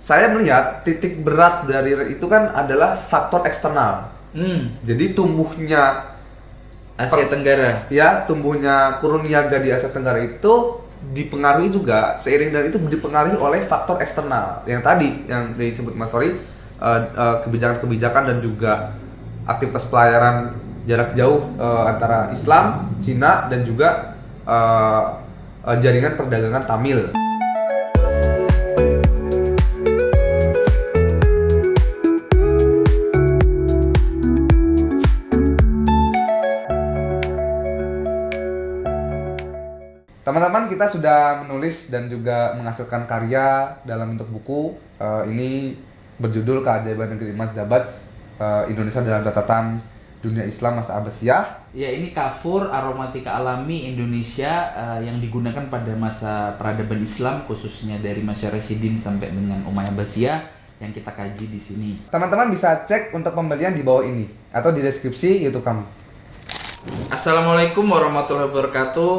saya melihat titik berat dari RAID itu kan adalah faktor eksternal. Jadi tumbuhnya Asia Tenggara. ya, tumbuhnya kurun niaga di Asia Tenggara itu dipengaruhi juga, seiring dan itu dipengaruhi oleh faktor eksternal yang tadi yang disebut Mas Tori, kebijakan-kebijakan dan juga aktivitas pelayaran jarak jauh antara Islam, Cina dan juga jaringan perdagangan Tamil. Teman-teman, kita sudah menulis dan juga menghasilkan karya dalam bentuk buku. Ini berjudul Keajaiban Negeri Emas Zabats, Indonesia dalam Catatan Dunia Islam Masa Abbasiyah. Ya, ini kafur aromatika alami Indonesia yang digunakan pada masa peradaban Islam, khususnya dari Masyar Rasyidin sampai dengan Umayyah Abbasiyah yang kita kaji di sini. Teman-teman bisa cek untuk pembelian di bawah ini atau di deskripsi YouTube kami. Assalamualaikum warahmatullahi wabarakatuh.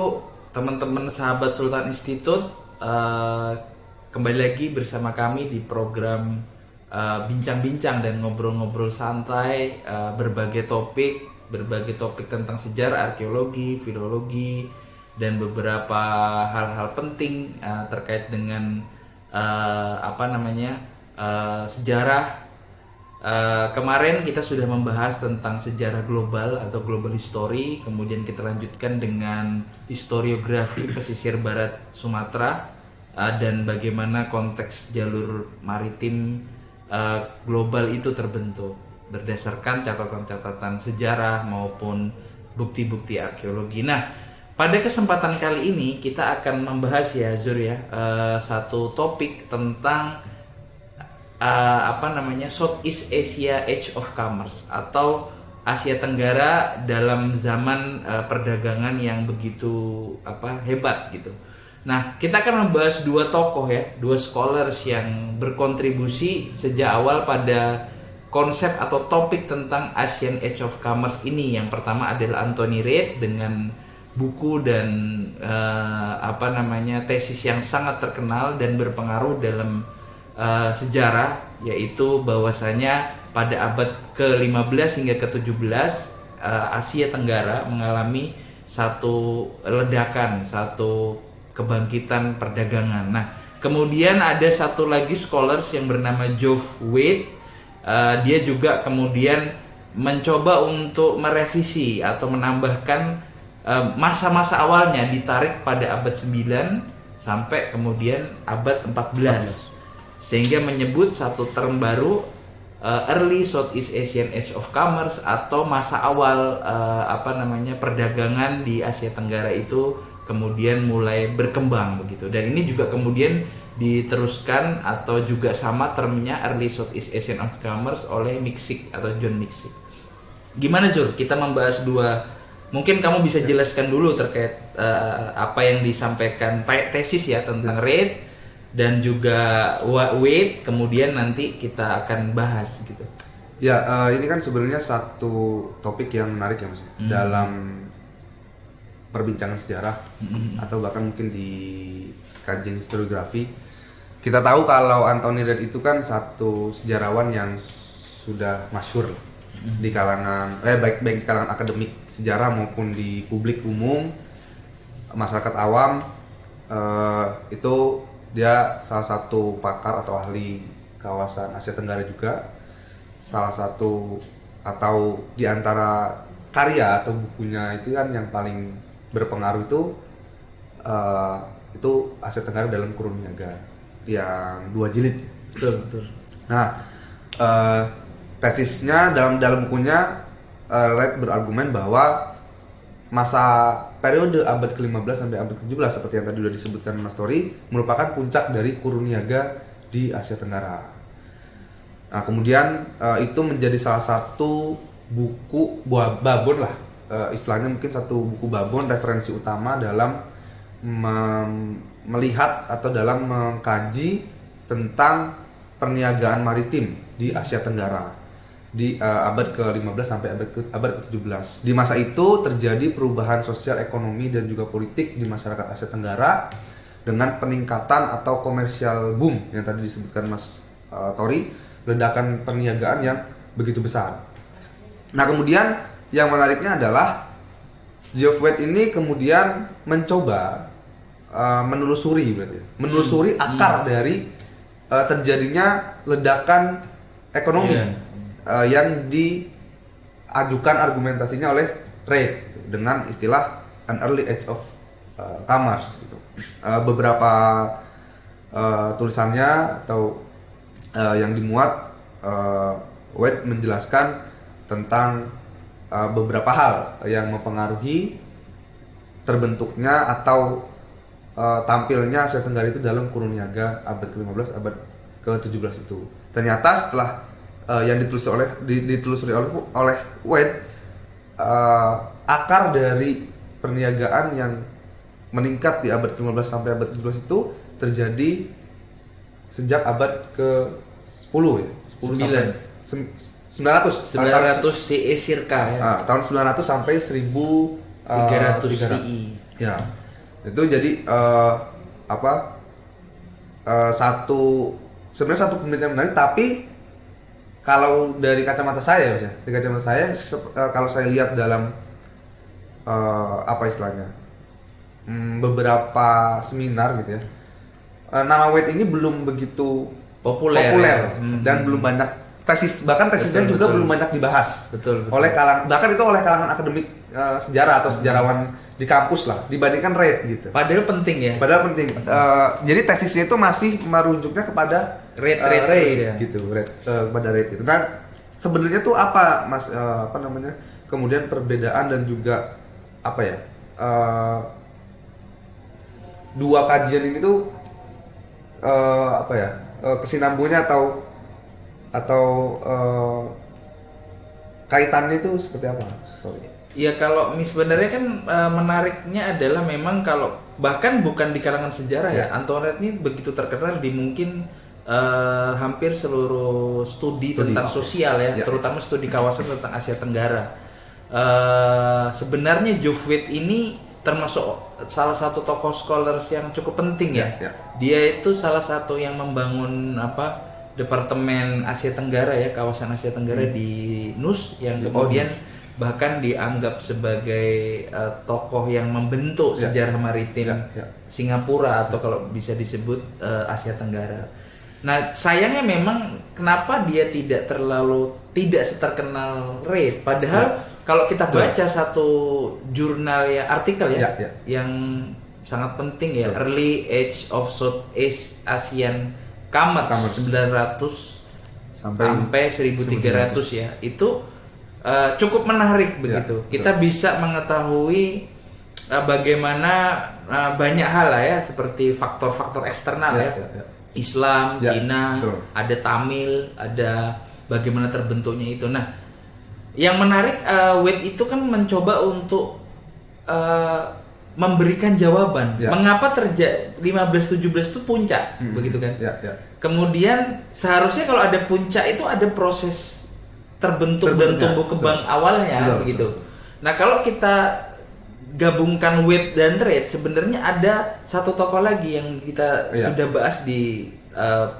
Teman-teman sahabat Sultan Institute, kembali lagi bersama kami di program bincang-bincang dan ngobrol-ngobrol santai, berbagai topik tentang sejarah, arkeologi, filologi, dan beberapa hal-hal penting terkait dengan sejarah. Kemarin kita sudah membahas tentang sejarah global atau global history, kemudian kita lanjutkan dengan historiografi pesisir barat Sumatera dan bagaimana konteks jalur maritim global itu terbentuk berdasarkan catatan-catatan sejarah maupun bukti-bukti arkeologi. Nah, pada kesempatan kali ini kita akan membahas ya Zur ya, satu topik tentang Southeast Asia Age of Commerce atau Asia Tenggara dalam zaman perdagangan yang begitu hebat gitu. Nah, kita akan membahas dua tokoh ya, dua scholars yang berkontribusi sejak awal pada konsep atau topik tentang Asian Age of Commerce ini. Yang pertama adalah Anthony Reid dengan buku dan tesis yang sangat terkenal dan berpengaruh dalam sejarah, yaitu bahwasanya pada abad ke-15 hingga ke-17 Asia Tenggara mengalami satu ledakan, satu kebangkitan perdagangan. Nah, kemudian ada satu lagi scholars yang bernama Geoff Wade. Dia juga kemudian mencoba untuk merevisi atau menambahkan masa-masa awalnya, ditarik pada abad 9 sampai kemudian abad 14. Sehingga menyebut satu term baru, Early Southeast Asian Age of Commerce, atau masa awal perdagangan di Asia Tenggara itu kemudian mulai berkembang begitu. Dan ini juga kemudian diteruskan atau juga sama termnya Early Southeast Asian Age of Commerce oleh Miksic atau John Miksic. Gimana Zur? Kita membahas dua. Mungkin kamu bisa jelaskan dulu terkait apa yang disampaikan tesis ya tentang Reid dan juga Wade, kemudian nanti kita akan bahas gitu. Ya, ini kan sebenarnya satu topik yang menarik ya Mas, dalam perbincangan sejarah atau bahkan mungkin di kajian historiografi. Kita tahu kalau Anthony Reid itu kan satu sejarawan yang sudah masyhur di kalangan baik di kalangan akademik sejarah maupun di publik umum, masyarakat awam. Itu dia salah satu pakar atau ahli kawasan Asia Tenggara juga. Salah satu atau di antara karya atau bukunya itu kan yang paling berpengaruh itu Asia Tenggara dalam kurun niaga yang 2 jilid. Betul. Nah, tesisnya dalam bukunya Reid berargumen bahwa masa periode abad ke-15 sampai abad ke-17 seperti yang tadi sudah disebutkan Mas Tori merupakan puncak dari kurun niaga di Asia Tenggara. Nah, kemudian itu menjadi salah satu buku babon lah, istilahnya mungkin satu buku babon referensi utama dalam melihat atau dalam mengkaji tentang perniagaan maritim di Asia Tenggara di abad ke-15 sampai abad ke-17. Di masa itu terjadi perubahan sosial, ekonomi dan juga politik di masyarakat Asia Tenggara dengan peningkatan atau komersial boom yang tadi disebutkan Mas Tori, ledakan perniagaan yang begitu besar. Nah kemudian yang menariknya adalah Geoff Wade ini kemudian mencoba menelusuri akar dari terjadinya ledakan ekonomi yang diajukan argumentasinya oleh Reid dengan istilah an early age of commerce gitu. Beberapa tulisannya atau yang dimuat Wade menjelaskan tentang beberapa hal yang mempengaruhi terbentuknya atau tampilnya Asia Tenggara itu dalam kurun niaga abad ke-15, abad ke-17 itu. Ternyata setelah yang ditelusuri oleh Wade, akar dari perniagaan yang meningkat di abad ke-15 sampai abad ke-17 itu terjadi sejak abad ke-10 ya, 900 CE circa ya. Tahun 900 sampai 1300 CE. Ya. Itu jadi sebenarnya satu pembelajaran menarik, tapi kalau dari kacamata saya kalau saya lihat dalam beberapa seminar gitu ya, nama Wade ini belum begitu populer. Dan belum banyak tesisnya juga belum banyak dibahas oleh kalangan akademik sejarah atau sejarawan di kampus lah dibandingkan Reid gitu. Padahal penting. Jadi tesisnya itu masih merujuknya kepada Reid ya. Gitu, kepada Reid gitu. Kan sebenarnya tuh apa Mas kemudian perbedaan dan juga dua kajian ini tuh kesinambungannya atau kaitannya itu seperti apa story? Ya kalau sebenarnya kan menariknya adalah memang kalau bahkan bukan di kalangan sejarah ya, Antoinette ini begitu terkenal di mungkin hampir seluruh studi tentang sosial ya, terutama studi kawasan tentang Asia Tenggara. Sebenarnya Geoff Wade ini termasuk salah satu tokoh scholars yang cukup penting ya. Dia itu salah satu yang membangun Departemen Asia Tenggara ya, kawasan Asia Tenggara di NUS yang kemudian bahkan dianggap sebagai tokoh yang membentuk sejarah maritim Singapura atau kalau bisa disebut Asia Tenggara. Nah sayangnya memang kenapa dia tidak seterkenal Reid, padahal kalau kita baca satu jurnal artikel yang sangat penting ya, Early Age of Southeast Asian Commerce 900 sampai 1300 ya, itu cukup menarik begitu. Kita bisa mengetahui bagaimana banyak hal lah ya, seperti faktor-faktor eksternal Islam, Cina, ada Tamil, ada bagaimana terbentuknya itu. Nah, yang menarik Wade itu kan mencoba untuk memberikan jawaban mengapa 15-17 itu puncak, begitu kan? Kemudian seharusnya kalau ada puncak itu ada proses terbentuk dan tumbuh kembang awalnya begitu. Nah kalau kita gabungkan Wade dan Reid, sebenarnya ada satu tokoh lagi yang kita sudah bahas di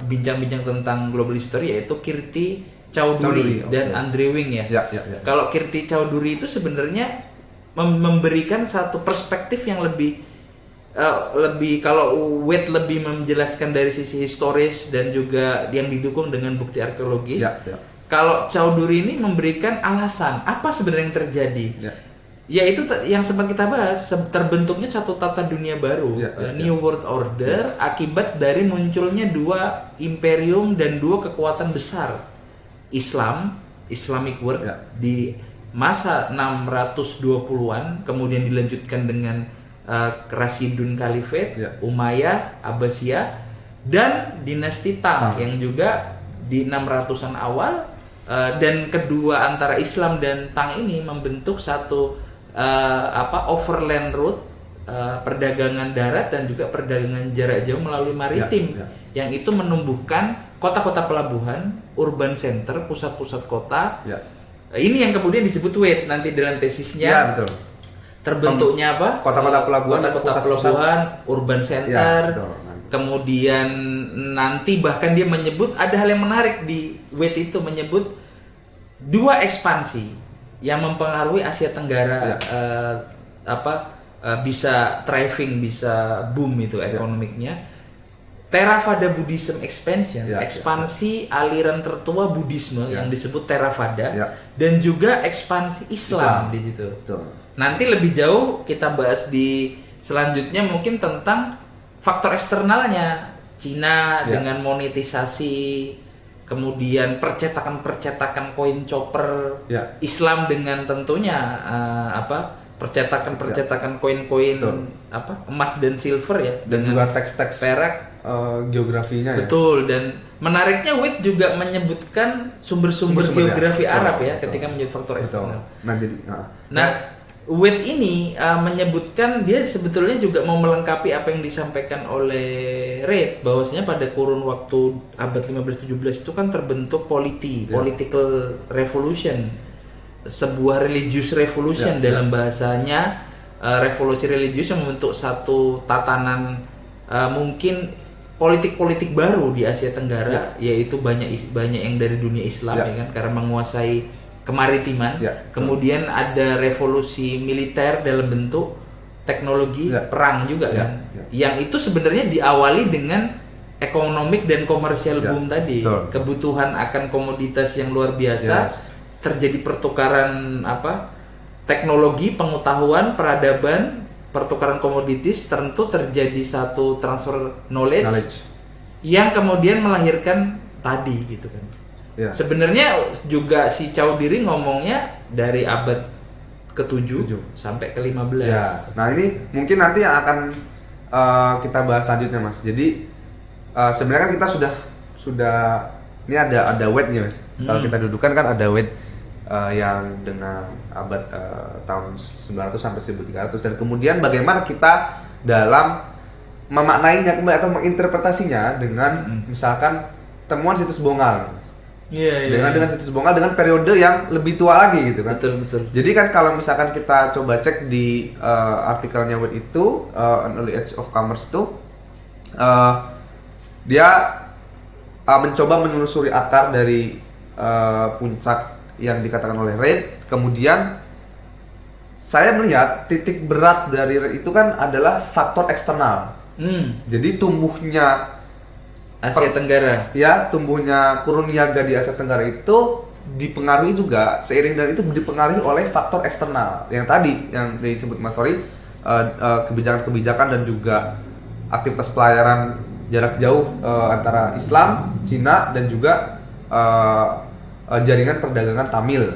bincang-bincang tentang global history, yaitu Kirti Chowdhury dan Andre Wing ya. Kalau Kirti Chowdhury itu sebenarnya memberikan satu perspektif yang lebih kalau Wade lebih menjelaskan dari sisi historis dan juga yang didukung dengan bukti arkeologis. Kalau Chowdhury ini memberikan alasan apa sebenarnya yang terjadi. Yaitu yang sempat kita bahas, terbentuknya satu tata dunia baru, New World Order, akibat dari munculnya dua imperium dan dua kekuatan besar, Islamic World di masa 620-an, kemudian dilanjutkan dengan Rashidun Caliphate, Umayyah, Abbasiyah, dan dinasti Tang yang juga di 600-an awal. Dan kedua antara Islam dan Tang ini membentuk satu overland route, perdagangan darat dan juga perdagangan jarak jauh melalui maritim, yang itu menumbuhkan kota-kota pelabuhan, urban center, pusat-pusat kota. Ini yang kemudian disebut Wade nanti dalam tesisnya. Terbentuknya apa? Kota-kota pelabuhan, urban center, Kemudian nanti bahkan dia menyebut ada hal yang menarik di Waite itu, menyebut 2 ekspansi yang mempengaruhi Asia Tenggara bisa thriving, bisa boom itu ekonomiknya. Theravada Buddhism expansion, ekspansi aliran tertua Buddhisme yang disebut Theravada, dan juga ekspansi Islam di situ. Betul. Nanti lebih jauh kita bahas di selanjutnya mungkin tentang faktor eksternalnya, Cina dengan monetisasi, kemudian percetakan koin chopper, Islam dengan tentunya percetakan koin-koin emas dan silver ya, dan juga teks-teks perak, geografinya ya. Betul, dan menariknya Waite juga menyebutkan sumber-sumber geografi Arab ya ketika menyebut faktor eksternal. Nah, Waite ini menyebutkan dia sebetulnya juga mau melengkapi apa yang disampaikan oleh Reid, bahwasanya pada kurun waktu abad 15-17 itu kan terbentuk political revolution, sebuah religious revolution dalam bahasanya, revolusi religius yang membentuk satu tatanan mungkin politik baru di Asia Tenggara, yaitu banyak yang dari dunia Islam ya kan, karena menguasai kemaritiman. Kemudian ada revolusi militer dalam bentuk teknologi perang juga kan, yang itu sebenarnya diawali dengan ekonomik dan komersial boom tadi. Kebutuhan akan komoditas yang luar biasa, terjadi pertukaran teknologi, pengetahuan, peradaban, pertukaran komoditis, tentu terjadi satu transfer knowledge yang kemudian melahirkan tadi gitu kan. Sebenarnya juga si Chowdhury ngomongnya dari abad ke-7 sampai ke-15. Nah, ini mungkin nanti yang akan kita bahas selanjutnya, Mas. Jadi sebenarnya kan kita sudah ini ada Waite-nya, Mas. Kalau kita dudukan kan ada Waite yang dengan abad tahun 900 sampai 1300, dan kemudian bagaimana kita dalam memaknainya atau menginterpretasinya dengan misalkan temuan situs Bongal. Dengan situs Bongal dengan periode yang lebih tua lagi gitu kan. Betul. Jadi kan kalau misalkan kita coba cek di artikelnya Waite itu, An Early Age of Commerce itu, dia mencoba menelusuri akar dari puncak yang dikatakan oleh Reid. Kemudian saya melihat titik berat dari Reid itu kan adalah faktor eksternal. Jadi tumbuhnya Asia Tenggara. Tumbuhnya kurun niaga di Asia Tenggara itu dipengaruhi juga, seiring dan itu dipengaruhi oleh faktor eksternal yang tadi yang disebut Mas Tori, kebijakan-kebijakan dan juga aktivitas pelayaran jarak jauh antara Islam, Cina, dan juga jaringan perdagangan Tamil.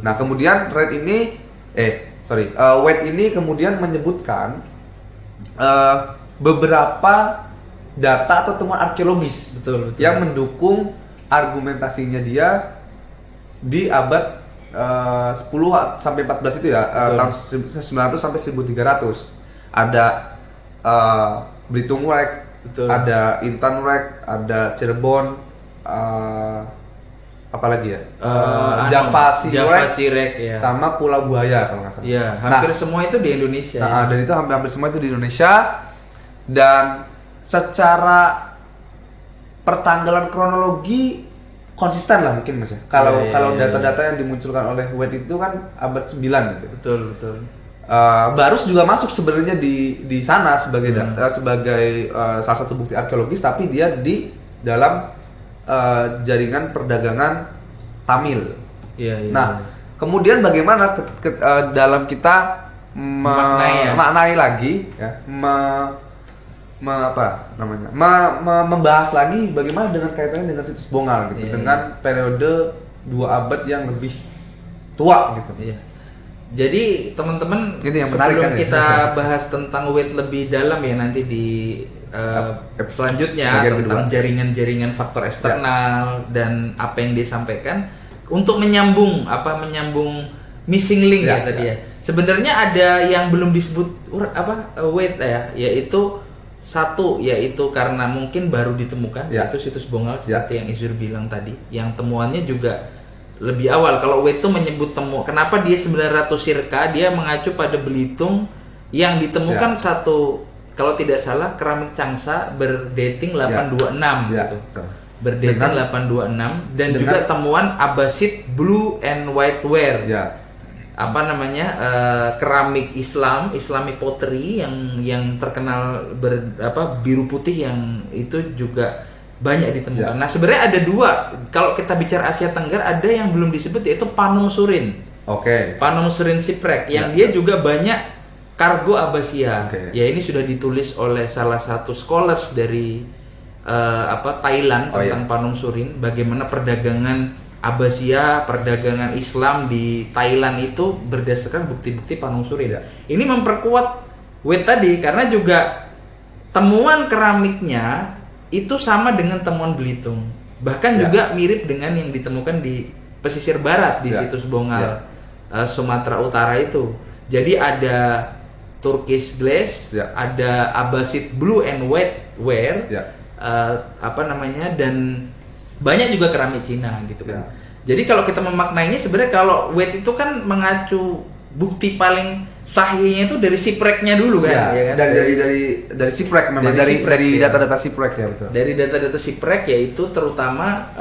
Nah, kemudian Waite ini kemudian menyebutkan beberapa data atau temuan arkeologis yang mendukung argumentasinya dia di abad 10 sampai 14 itu ya, tahun 900 sampai 1300. Ada Belitung Wreck, ada Intan Wreck, ada Cirebon, apalagi ya, Java Sirek ya, sama Pulau Buaya kalau nggak salah. Iya, hampir semua itu di Indonesia. Dan itu hampir semua itu di Indonesia, dan secara pertanggalan kronologi konsisten lah mungkin, Mas ya. Kalau data-data yang dimunculkan oleh Waite itu kan abad 9 gitu. Betul. Barus juga masuk sebenarnya di sana sebagai sebagai salah satu bukti arkeologis, tapi dia di dalam jaringan perdagangan Tamil. Nah, kemudian bagaimana dalam kita memaknai lagi ya, membahas lagi bagaimana dengan kaitannya dengan situs Bongal gitu, dengan periode 2 abad yang lebih tua gitu. Jadi teman-teman, sebelum kita bahas tentang Waite lebih dalam ya nanti di selanjutnya tentang jaringan-jaringan faktor eksternal dan apa yang disampaikan, untuk menyambung missing link ya tadi ya. Sebenarnya ada yang belum disebut Waite ya, yaitu karena mungkin baru ditemukan, yaitu situs Bongal seperti yang Izur bilang tadi, yang temuannya juga lebih awal. Kalau Waite itu menyebut kenapa dia 900 circa, dia mengacu pada Belitung yang ditemukan satu kalau tidak salah keramik Changsa berdating 826 Ya, gitu. betul. Berdating Dengan- 826 dan dengan- juga temuan Abbasid blue and white ware. Ya. Apa namanya? Keramik Islamic pottery yang terkenal biru putih yang itu juga banyak ditemukan. Ya. Nah, sebenarnya ada dua. Kalau kita bicara Asia Tenggara ada yang belum disebut yaitu Panung Surin. Oke. Panung Surin Siprek yang Ya. dia juga banyak kargo Abbasiyah. Oke. Ya ini sudah ditulis oleh salah satu scholars dari Thailand Oh, tentang iya. Panung Surin, bagaimana perdagangan Abbasiyah, perdagangan Islam di Thailand itu berdasarkan bukti-bukti Panung Surin. Ya. Ini memperkuat Wade tadi karena juga temuan keramiknya itu sama dengan temuan Belitung. Bahkan Ya. juga mirip dengan yang ditemukan di pesisir barat di Ya. situs Bongal Sumatera Utara itu. Jadi ada Turkish glaze, Ya. ada Abbasid blue and white ware, Ya. dan banyak juga keramik Cina gitu kan. Ya. Jadi kalau kita memaknainya sebenarnya kalau Wade itu kan mengacu bukti paling sahihnya itu dari Sipreknya dulu kan, ya kan? Dari Siprek memang Dari Siprek, dari ya. data-data Siprek ya betul. Dari data-data Siprek yaitu terutama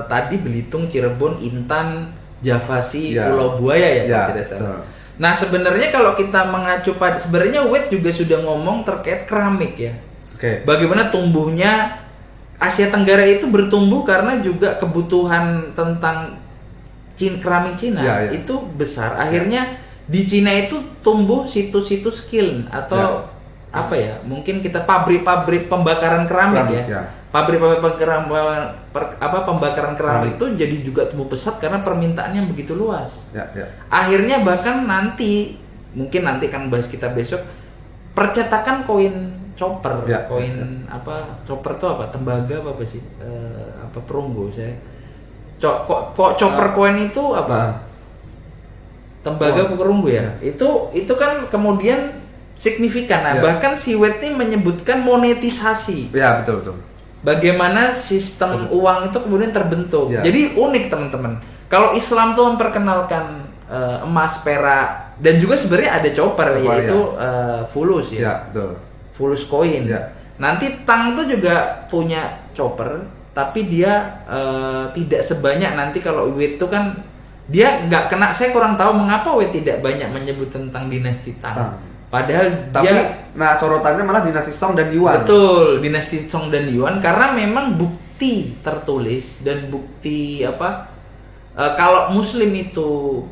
tadi Belitung, Cirebon, Intan, Javasi, Ya. Pulau Buaya ya Ya, kalau tidak salah. betul. Nah sebenarnya kalau kita mengacu pada sebenarnya Wade juga sudah ngomong terkait keramik ya. Oke. Bagaimana tumbuhnya Asia Tenggara itu bertumbuh karena juga kebutuhan tentang keramik Cina Ya, ya. itu besar. Akhirnya di Cina itu tumbuh situs-situs kiln atau apa ya? Mungkin kita pabrik-pabrik pembakaran keramik Keramik, ya. ya. Pabrik-pabrik pembakaran keramik itu jadi juga tumbuh pesat karena permintaannya begitu luas. Ya, ya. Akhirnya bahkan mungkin nanti akan bahas kita besok, percetakan koin chopper, Ya, koin chopper itu apa? Tembaga apa sih? Perunggu saya. Chopper koin itu apa? Nah, Tembaga apa perunggu ya? Itu kan kemudian signifikan. Nah, Ya. bahkan si Wade ini menyebutkan monetisasi. ya betul betul. Bagaimana sistem uang itu kemudian terbentuk. Ya. Jadi unik teman-teman. Kalau Islam tuh memperkenalkan emas, perak, dan juga sebenarnya ada chopper Chopper, yaitu fulus ya. Ya, betul. Fulus koin. Ya. Nanti Tang tuh juga punya chopper, tapi dia tidak sebanyak nanti kalau Wade tuh kan dia nggak kena. Saya kurang tahu mengapa Wade tidak banyak menyebut tentang dinasti Tang. Tang. Padahal Tapi dia sorotannya malah dinasti Song dan Yuan. betul, dinasti Song dan Yuan karena memang bukti tertulis dan bukti kalau Muslim itu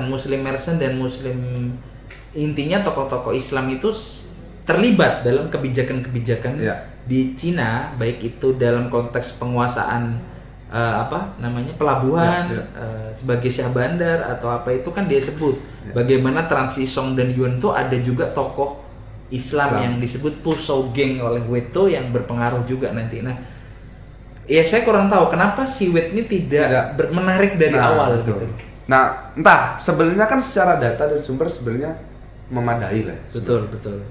Muslim merchant dan Muslim intinya tokoh-tokoh Islam itu terlibat dalam kebijakan-kebijakan Ya. di Cina, baik itu dalam konteks penguasaan pelabuhan Ya, ya. sebagai syah bandar atau apa itu kan dia sebut. Ya. Bagaimana transisi Song dan Yuan itu ada juga tokoh Islam yang disebut Pusou Geng oleh Wade itu yang berpengaruh juga nanti. Nah, ya saya kurang tahu kenapa si Wade ini tidak menarik dari awal betul. gitu. Nah, entah sebenarnya kan secara data dan sumber sebenarnya memadai lah. Betul, betul.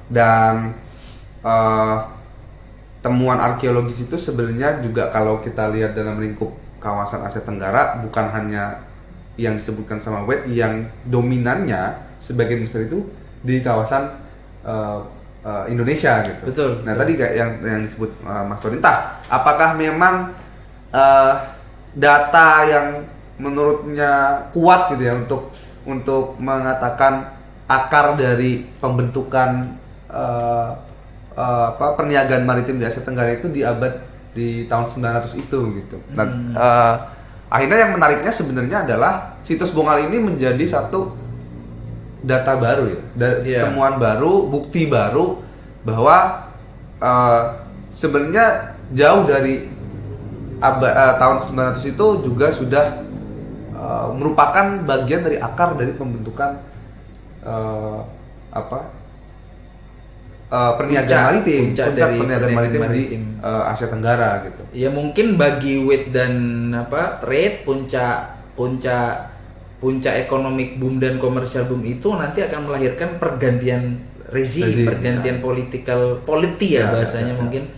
Dan temuan arkeologis itu sebenarnya juga kalau kita lihat dalam lingkup kawasan Asia Tenggara bukan hanya yang disebutkan sama Wade, yang dominannya sebagian besar itu di kawasan Indonesia gitu. Betul, Nah betul. tadi kayak yang disebut Mas Tony, entah apakah memang data yang menurutnya kuat gitu ya untuk mengatakan akar dari pembentukan perniagaan maritim di Asia Tenggara itu di tahun 900 itu gitu. Nah, akhirnya yang menariknya sebenarnya adalah situs Bongal ini menjadi satu data baru ya, Iya. temuan baru, bukti baru bahwa sebenarnya jauh dari tahun 900 itu juga sudah merupakan bagian dari akar dari pembentukan perniagaan maritim, puncak puncak dari perniagaan maritim di maritim. Asia Tenggara gitu. Ya mungkin bagi Wade dan trade puncak ekonomi boom dan komersial boom itu nanti akan melahirkan pergantian rezim, pergantian politi ya bahasanya mungkin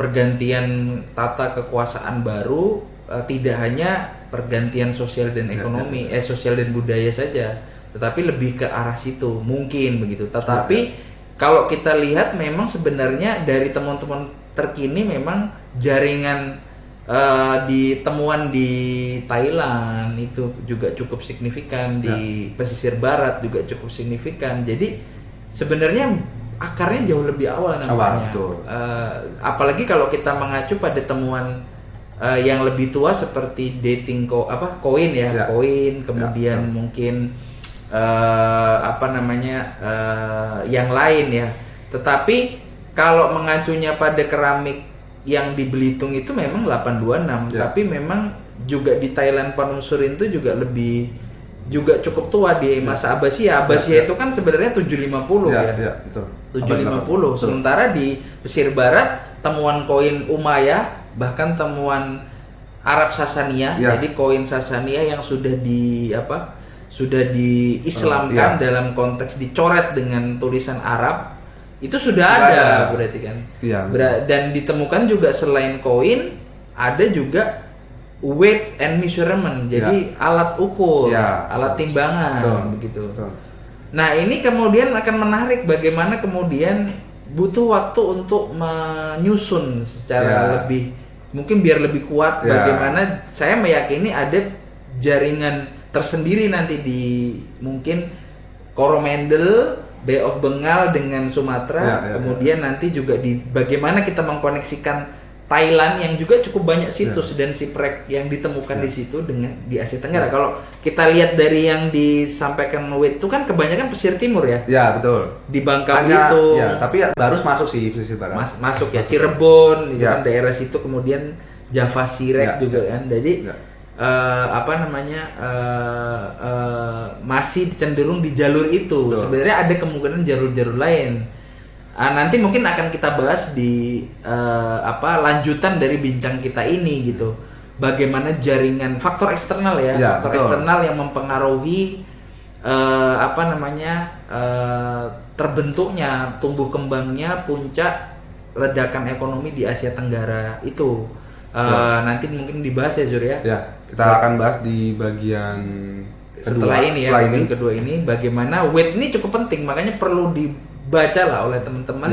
pergantian tata kekuasaan baru, tidak hanya pergantian sosial dan ekonomi, sosial dan budaya saja, tetapi lebih ke arah situ mungkin begitu. Tetapi kalau kita lihat memang sebenarnya dari temuan-temuan terkini memang jaringan temuan di Thailand itu juga cukup signifikan, di pesisir barat juga cukup signifikan. Jadi sebenarnya akarnya jauh lebih awal namanya. Apalagi kalau kita mengacu pada temuan yang lebih tua seperti dating koin ya, koin, kemudian mungkin yang lain ya. Tetapi kalau mengacunya pada keramik yang di Belitung itu memang 826, tapi memang juga di Thailand Panom Surin itu juga cukup tua di masa Abbasiyah. Abbasiyah itu kan sebenarnya 750 ya. Betul. 750. Sementara di pesisir barat temuan koin Umayyah, bahkan temuan Arab Sasaniyah, jadi koin Sasaniyah yang sudah diislamkan dalam konteks dicoret dengan tulisan Arab, itu sudah ada berarti kan. Dan ditemukan juga selain koin ada juga weight and measurement, jadi alat ukur, alat timbangan begitu. Nah ini kemudian akan menarik bagaimana kemudian butuh waktu untuk menyusun secara lebih, mungkin biar lebih kuat, bagaimana saya meyakini ada jaringan tersendiri nanti di mungkin Coromandel, Bay of Bengal dengan Sumatera, kemudian nanti juga di bagaimana kita mengkoneksikan Thailand yang juga cukup banyak situs dan siprek yang ditemukan di situ dengan di Asia Tenggara. Kalau kita lihat dari yang disampaikan Wade itu kan kebanyakan pesisir timur ya. Ya betul. Di Bangka Belitung. Tapi harus masuk sih pesisir barat. Masuk ya, Cirebon itu kan daerah situ, kemudian Java Sirek juga kan. Jadi masih cenderung di jalur itu. Sebenarnya ada kemungkinan jalur-jalur lain. Nanti mungkin akan kita bahas di lanjutan dari bincang kita ini gitu. Bagaimana jaringan faktor eksternal faktor eksternal yang mempengaruhi terbentuknya, tumbuh kembangnya puncak ledakan ekonomi di Asia Tenggara itu. Nanti mungkin dibahas ya Zur ya. Kita akan bahas di bagian setelah ini bagian kedua ini bagaimana weight ini cukup penting, makanya perlu dibaca lah oleh teman-teman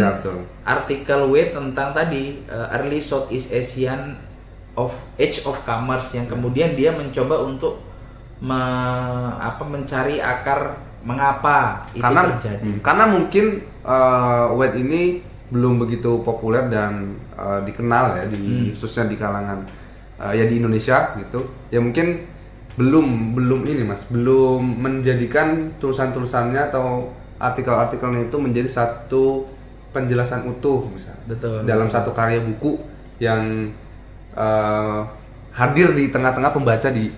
artikel weight tentang tadi early Southeast Asian Age of Commerce yang kemudian dia mencoba untuk mencari akar mengapa itu terjadi. Karena mungkin weight ini belum begitu populer dan dikenal ya khususnya di kalangan di Indonesia gitu. Ya mungkin belum ini Mas, belum menjadikan tulisan-tulisannya atau artikel-artikelnya itu menjadi satu penjelasan utuh misalnya. Dalam satu karya buku yang hadir di tengah-tengah pembaca di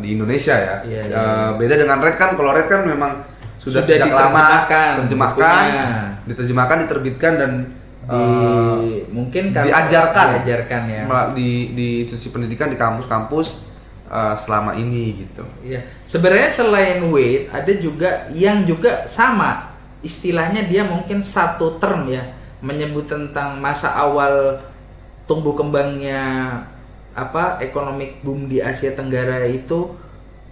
Indonesia ya. Beda dengan Red kan, kalau Red kan memang sudah sejak lama diterjemahkan, diterbitkan dan mungkin diajarkan ya di institusi pendidikan, di kampus-kampus selama ini gitu. Sebenarnya selain weight ada juga yang juga sama istilahnya, dia mungkin satu term ya, menyebut tentang masa awal tumbuh kembangnya economic boom di Asia Tenggara itu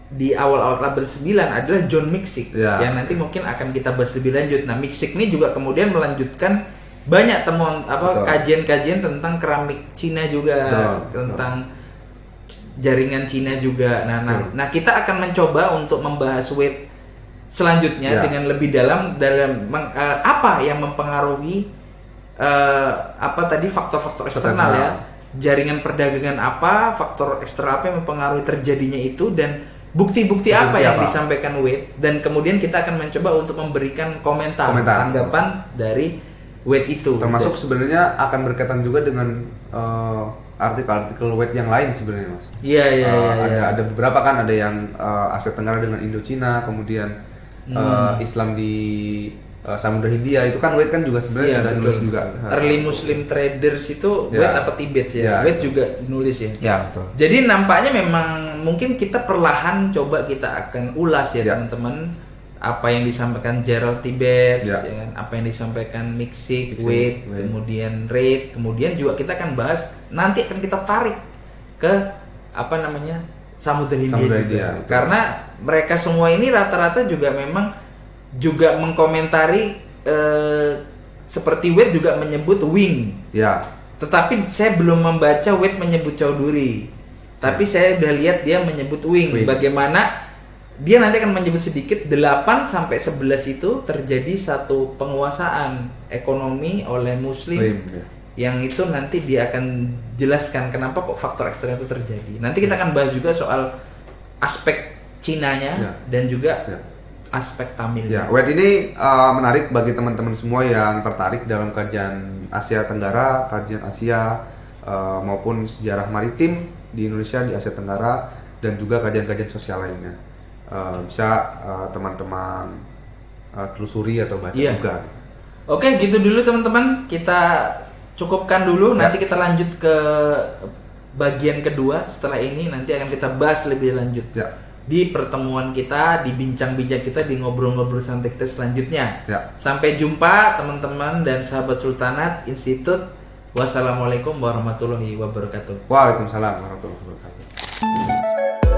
di awal-awal abad 9 adalah John Miksic yang nanti mungkin akan kita bahas lebih lanjut. Nah, Miksic ini juga kemudian melanjutkan banyak temuan kajian-kajian tentang keramik Cina juga, tentang jaringan Cina juga. Nah, kita akan mencoba untuk membahas weight selanjutnya dengan lebih dalam apa yang mempengaruhi faktor-faktor eksternal ya. Jaringan perdagangan apa, faktor eksternal apa yang mempengaruhi terjadinya itu, dan bukti-bukti apa yang disampaikan Wade, dan kemudian kita akan mencoba untuk memberikan komentar. Tanggapan dari Wade itu. Termasuk sebenarnya akan berkaitan juga dengan artikel-artikel Wade yang lain sebenarnya Mas. Ada beberapa kan, ada yang Asia Tenggara dengan Indochina, kemudian Islam di Samudra Hindia itu kan Wade kan juga sebenarnya sudah nulis juga. Early Muslim Traders itu Wade apa Tibet ya? Wade juga nulis ya. Betul. Jadi nampaknya memang mungkin kita perlahan coba kita akan ulas ya teman-teman, apa yang disampaikan Gerald Tibet, apa yang disampaikan Miksic, Wade, kemudian Reid, kemudian juga kita akan bahas, nanti akan kita tarik ke Samudra Hindia Samudra juga. Hindia, betul. Karena mereka semua ini rata-rata juga memang juga mengkomentari seperti Wade juga menyebut Wing. Ya. Tetapi saya belum membaca Wade menyebut Chowdhury. Tapi saya udah lihat dia menyebut Wing. Bagaimana dia nanti akan menyebut sedikit 8 sampai 11 itu terjadi satu penguasaan ekonomi oleh Muslim. Ya. Yang itu nanti dia akan jelaskan kenapa kok faktor eksternal itu terjadi. Nanti kita akan bahas juga soal aspek Cinanya dan juga aspek Tamil. Ya, Wade ini menarik bagi teman-teman semua yang tertarik dalam kajian Asia Tenggara, kajian Asia maupun sejarah maritim di Indonesia, di Asia Tenggara, dan juga kajian-kajian sosial lainnya. Bisa teman-teman telusuri atau baca juga. Oke, gitu dulu teman-teman. Kita cukupkan dulu. Nanti kita lanjut ke bagian kedua setelah ini. Nanti akan kita bahas lebih lanjut. Di pertemuan kita, di bincang-bincang kita, di ngobrol-ngobrol santai kita selanjutnya. Sampai jumpa teman-teman dan sahabat Sultanat Institut. Wassalamualaikum warahmatullahi wabarakatuh. Waalaikumsalam warahmatullahi wabarakatuh.